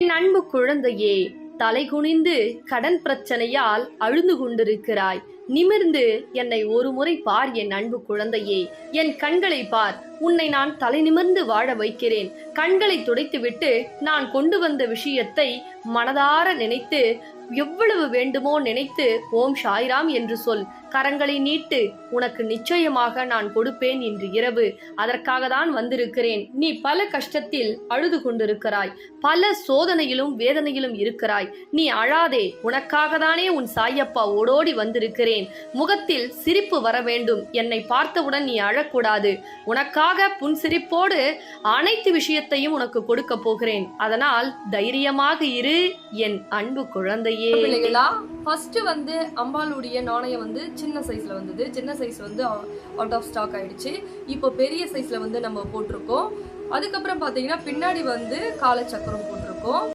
என் அன்பு குழந்தையே, தலைகுனிந்து கடன் பிரச்சனையால் அழுது கொண்டிருக்கிறாய். நிமிர்ந்து என்னை ஒரு முறை பார் என் அன்பு குழந்தையே. என் கண்களை பார். உன்னை நான் தலை நிமிர்ந்து வாழ வைக்கிறேன். கண்களை துடைத்துவிட்டு நான் கொண்டு வந்த விஷயத்தை மனதார நினைத்து, எவ்வளவு வேண்டுமோ நினைத்து ஓம் சாய்ராம் என்று சொல். கரங்களை நீட்டு. உனக்கு நிச்சயமாக நான் கொடுப்பேன் இன்று இரவு. அதற்காக தான் வந்திருக்கிறேன். நீ பல கஷ்டத்தில் அழுது கொண்டிருக்கிறாய். பல சோதனையிலும் வேதனையிலும் இருக்கிறாய். நீ அழாதே. உனக்காக தானே உன் சாயப்பா ஓடோடி வந்திருக்கிறேன். முகத்தில் சிரிப்பு வர வேண்டும். என்னை பார்த்தவுடன் நீ அழக்கூடாது. உனக்காக புன்சிரிப்போடு அனைத்து விஷயத்தையும் உனக்கு கொடுக்க போகிறேன். அதனால் தைரியமாக இரு என் அன்பு குழந்தையே. பிள்ளைகளா, ஃபர்ஸ்ட் அம்பாளுடைய நாணயம் சின்ன சைஸ்ல வந்தது. சின்ன சைஸ் அவுட் ஆஃப் ஸ்டாக் ஆயிடுச்சு. இப்போ பெரிய சைஸ்ல நம்ம போட்டிருக்கோம். அதுக்கப்புறம் பாத்தீங்கன்னா பின்னாடி காலச்சக்கரம் போட்டிருக்கோம்.